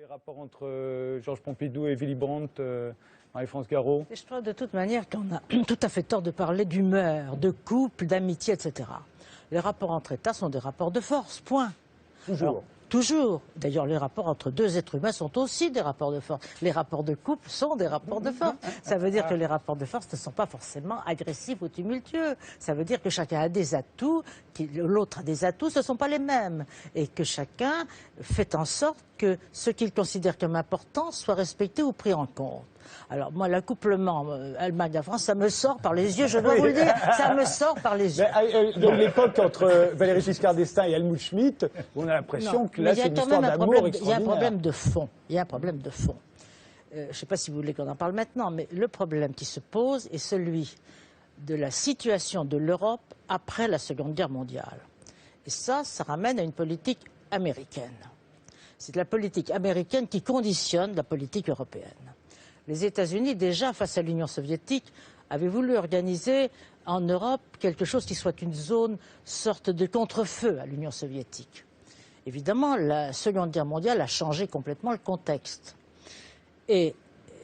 rapports entre Georges Pompidou et Willy Brandt, Marie-France Garot? Je crois de toute manière qu'on a tout à fait tort de parler d'humeur, de couple, d'amitié, etc. Les rapports entre États sont des rapports de force, point. Toujours. Alors, toujours. D'ailleurs, les rapports entre deux êtres humains sont aussi des rapports de force. Les rapports de couple sont des rapports de force. Ça veut dire que les rapports de force ne sont pas forcément agressifs ou tumultueux. Ça veut dire que chacun a des atouts, l'autre a des atouts, ce ne sont pas les mêmes. Et que chacun fait en sorte que ce qu'il considère comme important soit respecté ou pris en compte. Alors moi, l'accouplement Allemagne-France, ça me sort par les yeux, je dois vous le dire, ça me sort par les yeux. Donc l'époque entre Valéry Giscard d'Estaing et Helmut Schmitt, on a l'impression que là c'est une histoire d'amour extraordinaire. Il y a un problème de fond. Il y a un problème de fond. Je ne sais pas si vous voulez qu'on en parle maintenant, mais le problème qui se pose est celui de la situation de l'Europe après la Seconde Guerre mondiale. Et ça ramène à une politique américaine. C'est la politique américaine qui conditionne la politique européenne. Les États-Unis, déjà face à l'Union soviétique, avaient voulu organiser en Europe quelque chose qui soit une zone, sorte de contre-feu à l'Union soviétique. Évidemment, la Seconde Guerre mondiale a changé complètement le contexte. Et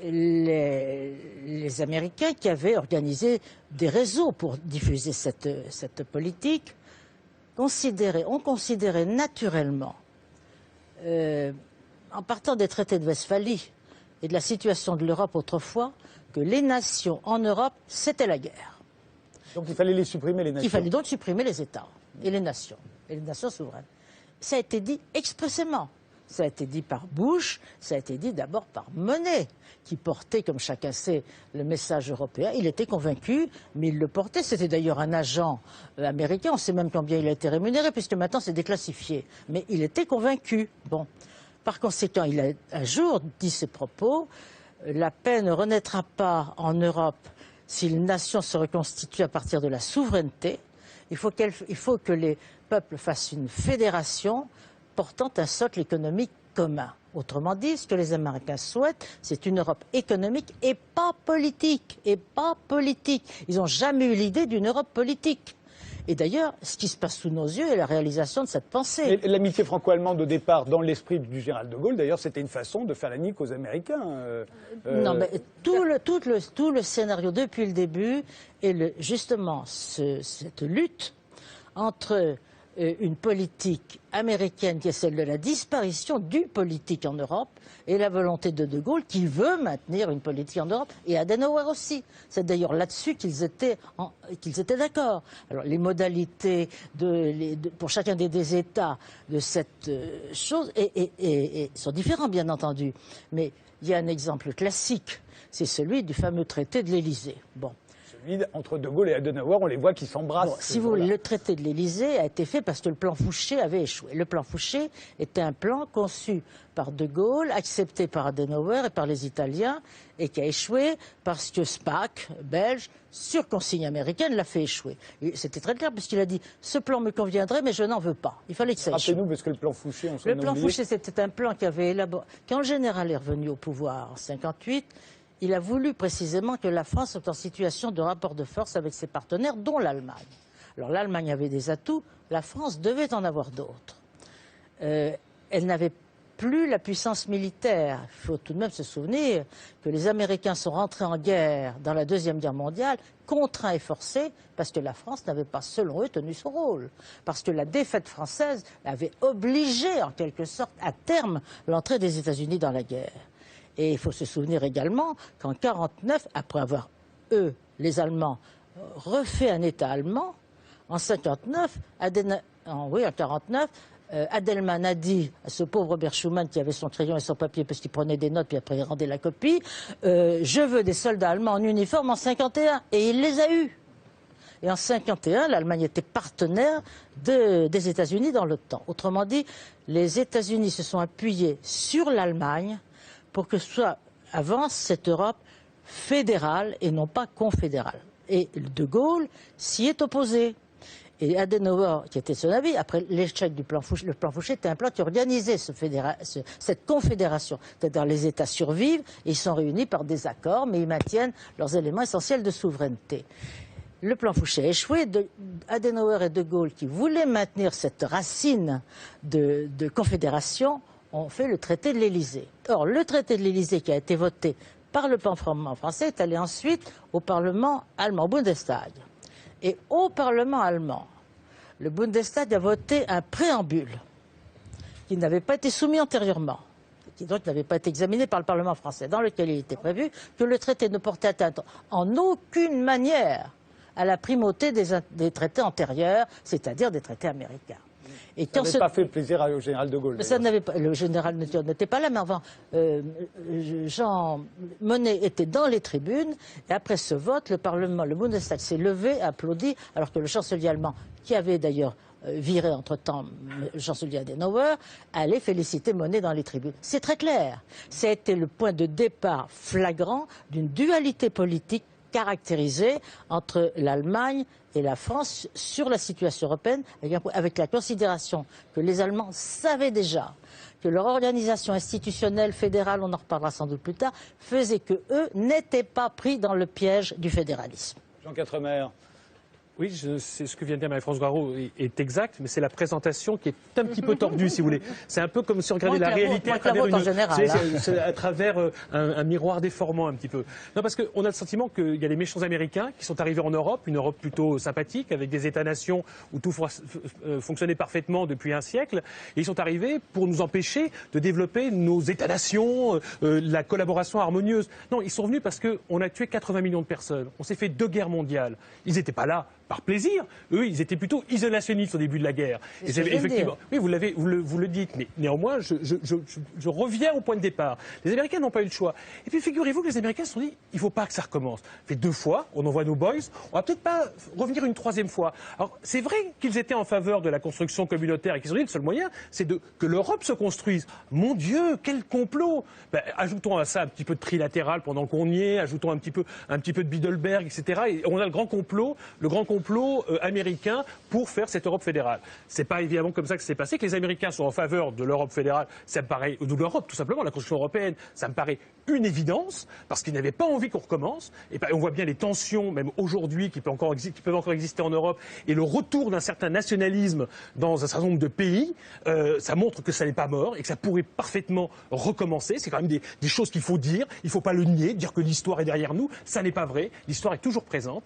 les Américains qui avaient organisé des réseaux pour diffuser cette politique ont considéré naturellement, en partant des traités de Westphalie, et de la situation de l'Europe autrefois, que les nations en Europe, c'était la guerre. Donc il fallait les supprimer, les nations. Il fallait donc supprimer les États et les nations souveraines. Ça a été dit expressément. Ça a été dit par Bush, ça a été dit d'abord par Monnet, qui portait, comme chacun sait, le message européen. Il était convaincu, mais il le portait. C'était d'ailleurs un agent américain. On sait même combien il a été rémunéré, puisque maintenant c'est déclassifié. Mais il était convaincu. Bon. Par conséquent, il a un jour dit ces propos, la paix ne renaîtra pas en Europe si une nation se reconstitue à partir de la souveraineté. Il faut que les peuples fassent une fédération portant un socle économique commun. Autrement dit, ce que les Américains souhaitent, c'est une Europe économique et pas politique. Et pas politique. Ils n'ont jamais eu l'idée d'une Europe politique. Et d'ailleurs, ce qui se passe sous nos yeux est la réalisation de cette pensée. L'amitié franco-allemande au départ, dans l'esprit du général de Gaulle, d'ailleurs, c'était une façon de faire la nique aux Américains. Non, mais tout le scénario depuis le début est justement cette lutte entre une politique américaine qui est celle de la disparition du politique en Europe et la volonté de Gaulle qui veut maintenir une politique en Europe, et Adenauer aussi. C'est d'ailleurs là-dessus qu'ils étaient d'accord. Alors les modalités pour chacun des États de cette chose sont différentes, bien entendu. Mais il y a un exemple classique, c'est celui du fameux traité de l'Élysée. Bon. Entre De Gaulle et Adenauer, on les voit qui s'embrassent. Bon, si vous voulez, le traité de l'Élysée a été fait parce que le plan Fouché avait échoué. Le plan Fouché était un plan conçu par De Gaulle, accepté par Adenauer et par les Italiens, et qui a échoué parce que Spaak, belge, sur consigne américaine, l'a fait échouer. C'était très clair puisqu'il a dit « ce plan me conviendrait, mais je n'en veux pas ». Il fallait que ça échoue. Rappelez-nous, parce que le plan Fouché, on s'en a oublié. Le plan Fouché, c'était un plan qui avait élaboré... Quand le général est revenu au pouvoir en 1958, il a voulu précisément que la France soit en situation de rapport de force avec ses partenaires, dont l'Allemagne. Alors l'Allemagne avait des atouts, la France devait en avoir d'autres. Elle n'avait plus la puissance militaire. Il faut tout de même se souvenir que les Américains sont rentrés en guerre dans la Deuxième Guerre mondiale, contraints et forcés, parce que la France n'avait pas, selon eux, tenu son rôle. Parce que la défaite française avait obligé, en quelque sorte, à terme, l'entrée des États-Unis dans la guerre. Et il faut se souvenir également qu'en 1949, après avoir, eux, les Allemands, refait un État allemand, en 1959, Adelman a dit à ce pauvre Robert Schuman qui avait son crayon et son papier parce qu'il prenait des notes puis après il rendait la copie, je veux des soldats allemands en uniforme en 1951. Et il les a eus. Et en 1951, l'Allemagne était partenaire des États-Unis dans l'OTAN. Autrement dit, les États-Unis se sont appuyés sur l'Allemagne pour que avance cette Europe fédérale et non pas confédérale. Et De Gaulle s'y est opposé. Et Adenauer, qui était son avis, après l'échec du plan Fouché, le plan Fouché était un plan qui organisait cette confédération. C'est-à-dire les États survivent, et ils sont réunis par des accords, mais ils maintiennent leurs éléments essentiels de souveraineté. Le plan Fouché a échoué. Adenauer et De Gaulle, qui voulaient maintenir cette racine de confédération, on fait le traité de l'Élysée. Or, le traité de l'Élysée qui a été voté par le Parlement français est allé ensuite au Parlement allemand, au Bundestag. Et au Parlement allemand, le Bundestag a voté un préambule qui n'avait pas été soumis antérieurement, qui donc n'avait pas été examiné par le Parlement français, dans lequel il était prévu que le traité ne portait atteinte en aucune manière à la primauté des traités antérieurs, c'est-à-dire des traités américains. Et ça n'avait pas fait plaisir au général de Gaulle. Ça n'avait pas, le général n'était pas là, mais enfin, Jean Monnet était dans les tribunes, et après ce vote, le Parlement, le Bundestag s'est levé, applaudi, alors que le chancelier allemand, qui avait d'ailleurs viré entre-temps le chancelier Adenauer, allait féliciter Monnet dans les tribunes. C'est très clair. Ça a été le point de départ flagrant d'une dualité politique caractérisée entre l'Allemagne et la France sur la situation européenne, avec la considération que les Allemands savaient déjà que leur organisation institutionnelle fédérale, on en reparlera sans doute plus tard, faisait qu'eux n'étaient pas pris dans le piège du fédéralisme. Jean Quatremer. Oui, c'est ce que vient de dire Marie-France Goiraud est exact, mais c'est la présentation qui est un petit peu tordue, si vous voulez. C'est un peu comme si on regardait la réalité à travers, un miroir déformant un petit peu. Non, parce qu'on a le sentiment qu'il y a les méchants Américains qui sont arrivés en Europe, une Europe plutôt sympathique, avec des États-nations où tout fonctionnait parfaitement depuis un siècle, et ils sont arrivés pour nous empêcher de développer nos États-nations, la collaboration harmonieuse. Non, ils sont venus parce qu'on a tué 80 millions de personnes. On s'est fait 2 guerres mondiales. Ils n'étaient pas là par plaisir. Eux, ils étaient plutôt isolationnistes au début de la guerre. Et effectivement, oui, vous le dites, mais néanmoins, je reviens au point de départ. Les Américains n'ont pas eu le choix. Et puis figurez-vous que les Américains se sont dit, il ne faut pas que ça recommence. Ça fait 2 fois, on envoie nos boys, on va peut-être pas revenir une 3e fois. Alors, c'est vrai qu'ils étaient en faveur de la construction communautaire et qu'ils ont dit, le seul moyen, c'est que l'Europe se construise. Mon Dieu, quel complot! Ajoutons à ça un petit peu de trilatéral pendant qu'on y est, ajoutons un petit peu de Bilderberg, etc. Et on a le grand complot américain pour faire cette Europe fédérale. C'est pas évidemment comme ça que c'est passé. Que les Américains sont en faveur de l'Europe fédérale, ça me paraît, ou de l'Europe tout simplement, la construction européenne, ça me paraît une évidence, parce qu'ils n'avaient pas envie qu'on recommence. Et on voit bien les tensions, même aujourd'hui, qui peuvent encore exister en Europe, et le retour d'un certain nationalisme dans un certain nombre de pays, ça montre que ça n'est pas mort, et que ça pourrait parfaitement recommencer. C'est quand même des choses qu'il faut dire, il ne faut pas le nier, dire que l'histoire est derrière nous, ça n'est pas vrai, l'histoire est toujours présente.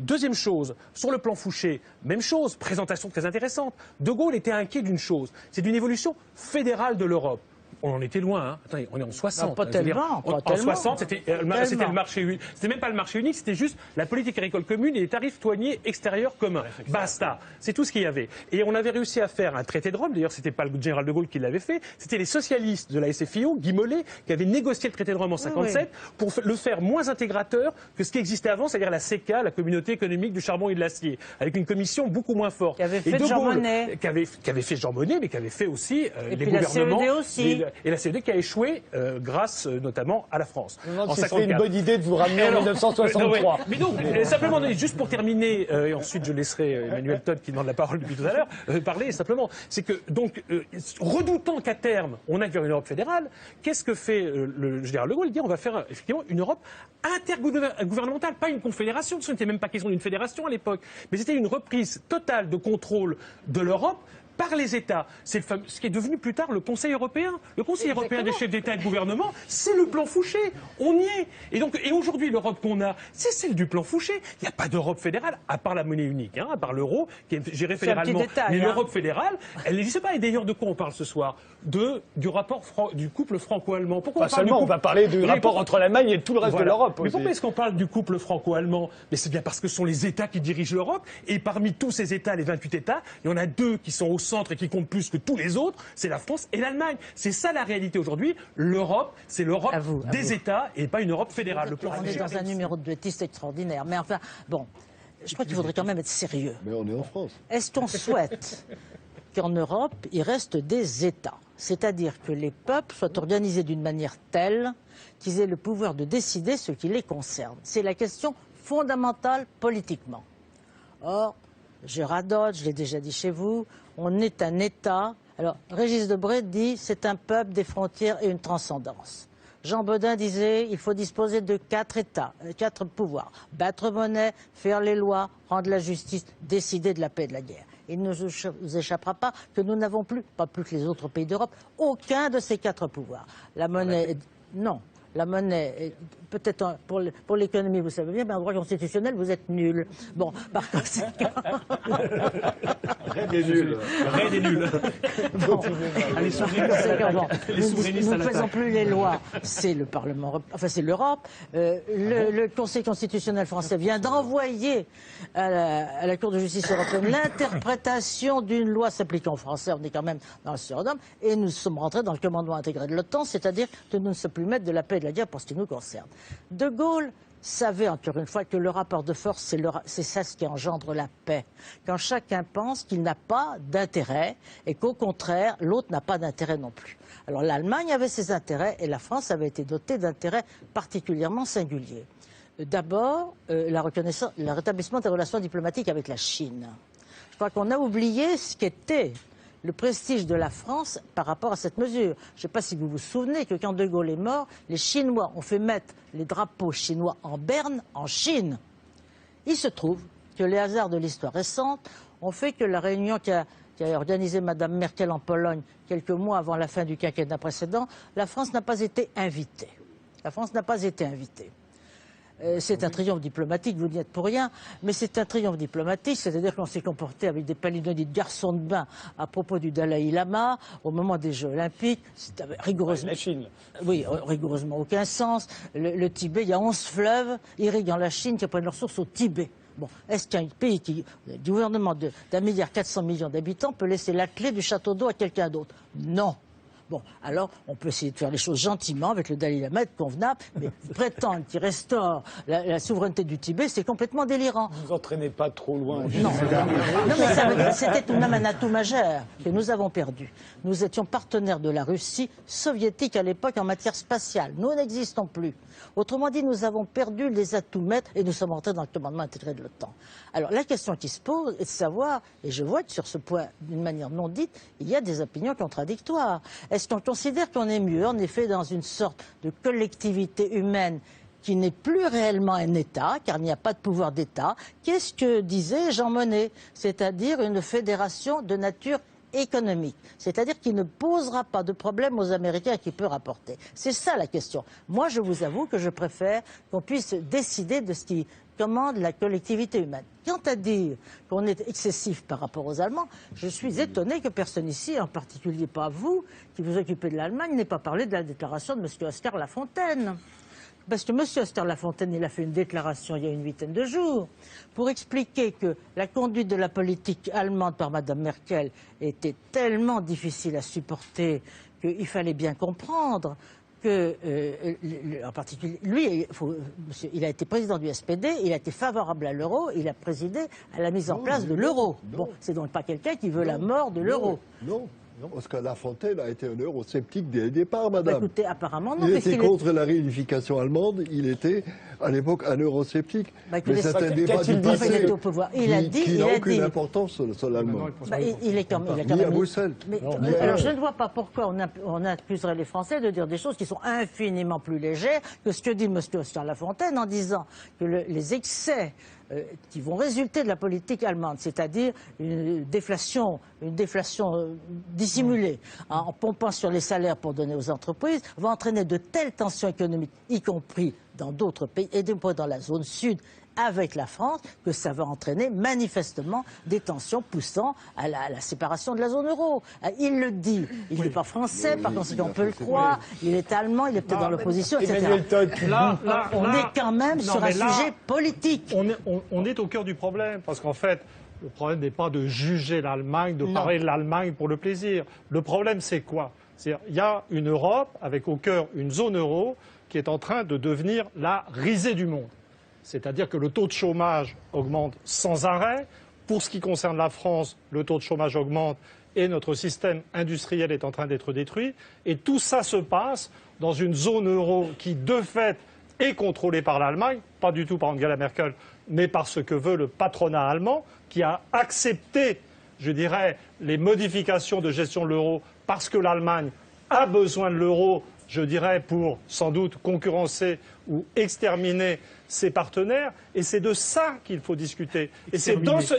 Deuxième chose, sur le plan Fouché, même chose, présentation très intéressante. De Gaulle était inquiet d'une chose, c'est d'une évolution fédérale de l'Europe. On en était loin, hein. Attendez, on est en 60. Non, pas tellement. En 60, c'était le marché unique. C'était même pas le marché unique, c'était juste la politique agricole commune et les tarifs douaniers extérieurs communs. Basta. C'est tout ce qu'il y avait. Et on avait réussi à faire un traité de Rome. D'ailleurs, c'était pas le général de Gaulle qui l'avait fait. C'était les socialistes de la SFIO, Guy Mollet, qui avaient négocié le traité de Rome en 57 pour le faire moins intégrateur que ce qui existait avant, c'est-à-dire la CECA, la Communauté économique du charbon et de l'acier, avec une commission beaucoup moins forte. Qui avait fait Jean Monnet. Qui avait fait Jean Monnet, mais qui avait fait aussi les gouvernements. La CED aussi. Et la CED qui a échoué grâce notamment à la France. Je me demande si c'était une bonne idée de vous ramener en 1963. Mais donc, simplement, juste pour terminer, et ensuite je laisserai Emmanuel Todd qui demande la parole depuis tout à l'heure, parler simplement, c'est que, donc, redoutant qu'à terme, on aille vers une Europe fédérale, qu'est-ce que fait le général de Gaulle? Il dit on va faire effectivement une Europe intergouvernementale, pas une confédération, parce qu'il n'était même pas question d'une fédération à l'époque, mais c'était une reprise totale de contrôle de l'Europe par les États. C'est ce qui est devenu plus tard le Conseil européen. Le Conseil européen des chefs d'État et de gouvernement, c'est le plan Fouché. On y est. Et aujourd'hui, l'Europe qu'on a, c'est celle du plan Fouché. Il n'y a pas d'Europe fédérale, à part la monnaie unique, à part l'euro, qui est géré fédéralement. Mais l'Europe fédérale, elle n'existe pas. Et d'ailleurs, de quoi on parle ce soir? Du rapport du couple franco-allemand. Pourquoi pas seulement, on va parler du rapport entre l'Allemagne et tout le reste de l'Europe. Mais pourquoi est-ce qu'on parle du couple franco-allemand? Mais c'est bien parce que ce sont les États qui dirigent l'Europe. Et parmi tous ces États, les 28 États, il y en a 2 qui sont au centre et qui comptent plus que tous les autres, c'est la France et l'Allemagne. C'est ça la réalité aujourd'hui. L'Europe, c'est l'Europe des États et pas une Europe fédérale. On est dans un numéro de bêtise extraordinaire. Mais enfin, bon, je crois qu'il faudrait quand même être sérieux. Mais on est en France. Est-ce qu'on souhaite qu'en Europe, il reste des États? C'est-à-dire que les peuples soient organisés d'une manière telle qu'ils aient le pouvoir de décider ce qui les concerne. C'est la question fondamentale politiquement. Or, je radote, je l'ai déjà dit chez vous, on est un État. Alors, Régis Debray dit c'est un peuple, des frontières et une transcendance. Jean Bodin disait il faut disposer de 4 États, 4 pouvoirs. Battre monnaie, faire les lois, rendre la justice, décider de la paix et de la guerre. Il ne nous échappera pas que nous n'avons plus, pas plus que les autres pays d'Europe, aucun de ces 4 pouvoirs. La monnaie, non. La monnaie, peut-être pour l'économie, vous savez bien, mais en droit constitutionnel, vous êtes nul. Bon, par conséquent... Red est nul. Red est nul. Bon. Allez, Nous ne faisons plus les lois. C'est le Parlement, enfin c'est l'Europe. Le Conseil constitutionnel français vient d'envoyer à la Cour de justice européenne l'interprétation d'une loi s'appliquant aux Français. On est quand même dans le surhomme. Et nous sommes rentrés dans le commandement intégré de l'OTAN, c'est-à-dire que nous ne sommes plus maîtres de la paix et de la guerre pour ce qui nous concerne. De Gaulle savait encore une fois que le rapport de force, c'est ça ce qui engendre la paix. Quand chacun pense qu'il n'a pas d'intérêt et qu'au contraire, l'autre n'a pas d'intérêt non plus. Alors l'Allemagne avait ses intérêts et la France avait été dotée d'intérêts particulièrement singuliers. D'abord, le rétablissement des relations diplomatiques avec la Chine. Je crois qu'on a oublié ce qu'était le prestige de la France par rapport à cette mesure. Je ne sais pas si vous vous souvenez que quand De Gaulle est mort, les Chinois ont fait mettre les drapeaux chinois en berne en Chine. Il se trouve que les hasards de l'histoire récente ont fait que la réunion qu'a organisée Mme Merkel en Pologne quelques mois avant la fin du quinquennat précédent, la France n'a pas été invitée. La France n'a pas été invitée. C'est un triomphe diplomatique, vous n'y êtes pour rien, mais c'est un triomphe diplomatique, c'est-à-dire qu'on s'est comporté avec des palinodies de garçons de bain à propos du Dalai Lama au moment des Jeux Olympiques. C'est rigoureusement, la Chine. Oui, rigoureusement aucun sens. Le Tibet, il y a 11 fleuves irriguant la Chine qui prennent leur source au Tibet. Bon, est-ce qu'un pays du gouvernement d'1,4 milliard d'habitants peut laisser la clé du château d'eau à quelqu'un d'autre? Non. Bon, alors, on peut essayer de faire les choses gentiment avec le Dalai Lama, être convenable, mais prétendre qu'il restaure la souveraineté du Tibet, c'est complètement délirant. Ne vous entraînez pas trop loin. Non, mais c'était une un atout majeur que nous avons perdu. Nous étions partenaires de la Russie soviétique à l'époque en matière spatiale. Nous n'existons plus. Autrement dit, nous avons perdu les atouts maîtres et nous sommes entrés dans le commandement intégré de l'OTAN. Alors, la question qui se pose est de savoir, et je vois que sur ce point, d'une manière non dite, il y a des opinions contradictoires. Est-ce qu'on considère qu'on est mieux, en effet, dans une sorte de collectivité humaine qui n'est plus réellement un État, car il n'y a pas de pouvoir d'État? Qu'est-ce que disait Jean Monnet? C'est-à-dire une fédération de nature économique, c'est-à-dire qui ne posera pas de problème aux Américains et qui peut rapporter. C'est ça la question. Moi, je vous avoue que je préfère qu'on puisse décider de ce qui commande la collectivité humaine. Quant à dire qu'on est excessif par rapport aux Allemands, je suis étonné que personne ici, en particulier pas vous, qui vous occupez de l'Allemagne, n'ait pas parlé de la déclaration de M. Oskar Lafontaine. Parce que M. Oskar Lafontaine, il a fait une déclaration il y a une 8aine de jours pour expliquer que la conduite de la politique allemande par Mme Merkel était tellement difficile à supporter qu'il fallait bien comprendre que, en particulier, lui, il a été président du SPD, il a été favorable à l'euro, il a présidé à la mise en place de l'euro. Bon, c'est donc pas quelqu'un qui veut la mort de l'euro. Non. Oskar Lafontaine a été un eurosceptique dès le départ, madame. Bah, écoutez, apparemment non. Il était contre la réunification allemande, il était à l'époque un eurosceptique. Bah, mais c'est un débat du passé qui n'a aucune importance sur l'allemand. Il est quand même... Ni à Bruxelles. Alors je ne vois pas pourquoi on accuserait les Français de dire des choses qui sont infiniment plus légères que ce que dit M. Oskar Lafontaine en disant que les excès qui vont résulter de la politique allemande, c'est-à-dire une déflation dissimulée, en pompant sur les salaires pour donner aux entreprises, va entraîner de telles tensions économiques, y compris dans d'autres pays, et dans la zone sud, avec la France, que ça va entraîner manifestement des tensions poussant à la séparation de la zone euro. Il le dit, il n'est pas français, par conséquent on peut le croire, il est allemand, il est peut-être dans l'opposition, etc. On est quand même sur un sujet politique. On est au cœur du problème, parce qu'en fait, le problème n'est pas de juger l'Allemagne, de parler de l'Allemagne pour le plaisir. Le problème, c'est quoi? C'est-à-dire, il y a une Europe avec au cœur une zone euro qui est en train de devenir la risée du monde. C'est-à-dire que le taux de chômage augmente sans arrêt. Pour ce qui concerne la France, le taux de chômage augmente et notre système industriel est en train d'être détruit. Et tout ça se passe dans une zone euro qui, de fait, est contrôlée par l'Allemagne, pas du tout par Angela Merkel, mais par ce que veut le patronat allemand, qui a accepté, je dirais, les modifications de gestion de l'euro parce que l'Allemagne a besoin de l'euro je dirais, pour sans doute concurrencer ou exterminer ses partenaires, et c'est de ça qu'il faut discuter. Et c'est dans ce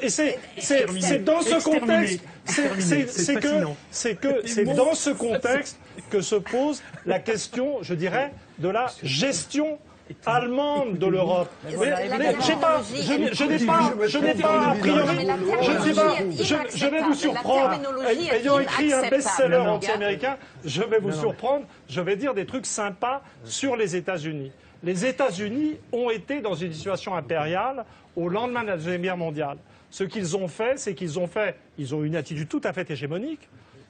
contexte que se pose la question, je dirais, de la gestion allemande de l'Europe. Je vais vous surprendre. Ayant écrit un best-seller anti-américain, je vais vous surprendre. Je vais dire des trucs sympas sur les États-Unis. Les États-Unis ont été dans une situation impériale au lendemain de la Deuxième Guerre mondiale. Ce qu'ils ont fait, c'est qu'ils ont une attitude tout à fait hégémonique,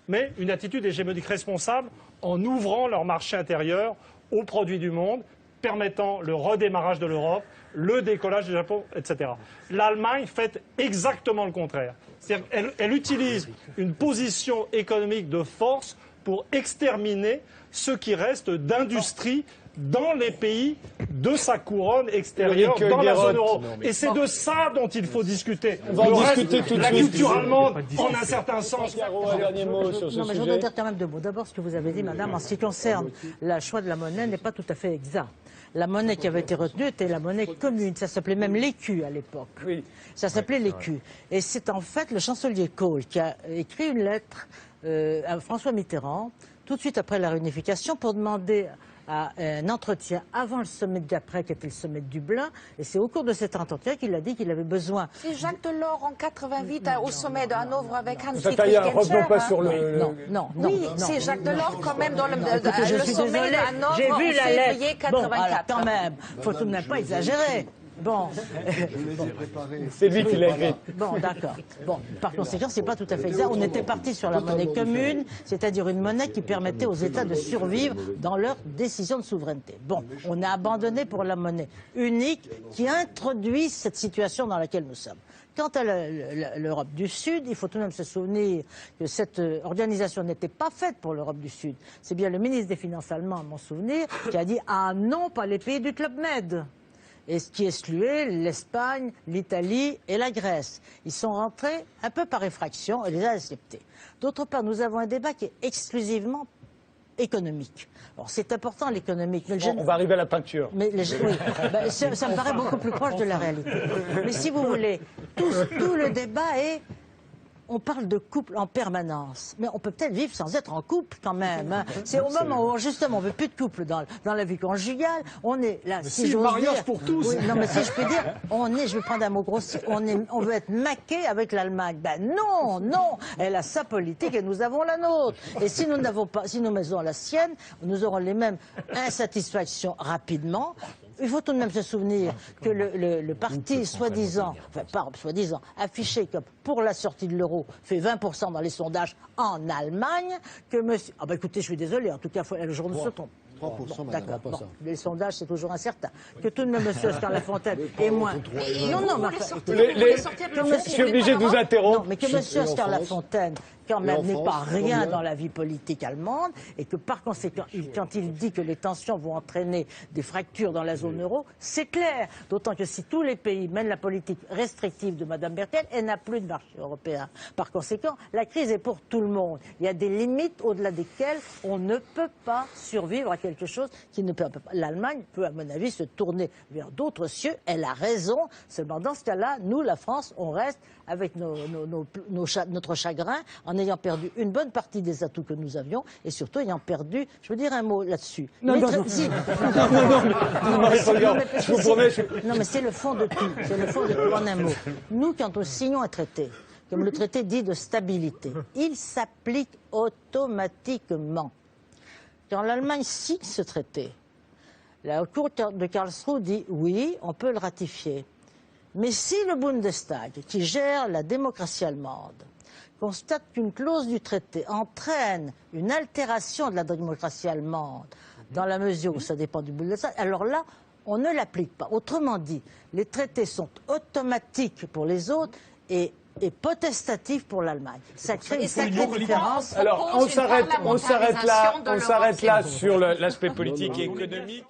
mais une attitude hégémonique responsable en ouvrant leur marché intérieur aux produits du monde, permettant le redémarrage de l'Europe, le décollage du Japon, etc. L'Allemagne fait exactement le contraire. C'est-à-dire qu'elle utilise une position économique de force pour exterminer ce qui reste d'industrie dans les pays de sa couronne extérieure, dans la zone euro. Et c'est de ça dont il faut discuter. On va en discuter tout de suite. La culture allemande, en un certain sens. Un dernier mot sur ce non, mais je sujet. voudrais dire quand même deux mots. D'abord, ce que vous avez dit, madame, en ce qui concerne le choix de la monnaie n'est pas tout à fait exact. La monnaie qui avait été retenue était la monnaie commune. Ça s'appelait même l'écu à l'époque. Oui. Ça s'appelait l'écu. Et c'est en fait le chancelier Kohl qui a écrit une lettre à François Mitterrand, tout de suite après la réunification, pour demander à un entretien avant le sommet de Gapré, qui était le sommet de Dublin, et c'est au cours de cet entretien qu'il a dit qu'il avait besoin... C'est Jacques Delors en 88 au sommet de Hanovre avec Hans-Friedrich Revenons pas sur le... Non, oui, c'est Jacques Delors quand même dans le sommet de Hanovre j'ai vu en février 84. Bon, alors, quand même, faut tout de même pas exagérer. Bon, c'est lui qui l'a écrit. Bon, d'accord. Bon, par conséquent, c'est pas tout à fait exact. On était parti sur la monnaie commune, c'est-à-dire une monnaie qui permettait aux États de survivre dans leurs décisions de souveraineté. Bon, on a abandonné pour la monnaie unique qui introduit cette situation dans laquelle nous sommes. Quant à l'Europe du Sud, il faut tout de même se souvenir que cette organisation n'était pas faite pour l'Europe du Sud. C'est bien le ministre des Finances allemand, à mon souvenir, qui a dit « Ah non, pas les pays du Club Med ». Et ce qui excluait l'Espagne, l'Italie et la Grèce. Ils sont rentrés un peu par effraction et les a acceptés. D'autre part, nous avons un débat qui est exclusivement économique. Alors c'est important l'économique. On va arriver à la peinture. Mais oui, ça me paraît beaucoup plus proche de la réalité. Mais si vous voulez, tout le débat est... On parle de couple en permanence, mais on peut peut-être vivre sans être en couple quand même. Hein. C'est au moment où justement on veut plus de couple dans la vie conjugale. On est là, si mariage dire, pour tous. Oui, non, mais si je peux dire, je vais prendre un mot grossier, on veut être maqué avec l'Allemagne. Ben non, elle a sa politique et nous avons la nôtre. Et si nous n'avons pas, si nous mettons la sienne, nous aurons les mêmes insatisfactions rapidement. Il faut tout de même se souvenir que le parti soi-disant, enfin pas soi-disant, affiché comme pour la sortie de l'euro, fait 20% dans les sondages en Allemagne, que monsieur... Ah ben écoutez, je suis désolé, en tout cas, le jour ne se trompe. 3%, d'accord. Bon, les sondages, c'est toujours incertain. Que tout de même, monsieur Oscar Lafontaine est moins... Non, mais je suis obligé de vous interrompre. Non, mais que monsieur Oscar Lafontaine, quand même, n'est pas rien dans la vie politique allemande, et que par conséquent, quand il dit que les tensions vont entraîner des fractures dans la zone euro, c'est clair. D'autant que si tous les pays mènent la politique restrictive de Mme Merkel, elle n'a plus de marché européen. Par conséquent, la crise est pour tout le monde. Il y a des limites au-delà desquelles on ne peut pas survivre à quelque chose qui ne peut pas. L'Allemagne peut, à mon avis, se tourner vers d'autres cieux. Elle a raison. Seulement, dans ce cas-là, nous, la France, on reste avec notre chagrin en ayant perdu une bonne partie des atouts que nous avions et surtout ayant perdu, je veux dire un mot là-dessus. Non, mais c'est le fond de tout. C'est le fond de tout en un mot. Nous, quand nous signons un traité, comme le traité dit de stabilité, il s'applique automatiquement. Quand l'Allemagne signe ce traité, la Cour de Karlsruhe dit oui, on peut le ratifier. Mais si le Bundestag, qui gère la démocratie allemande, constate qu'une clause du traité entraîne une altération de la démocratie allemande, dans la mesure où ça dépend du Bundestag, alors là, on ne l'applique pas. Autrement dit, les traités sont automatiques pour les autres et potestatifs pour l'Allemagne. Ça crée une sacrée différence. Alors, on s'arrête là sur l'aspect politique et économique.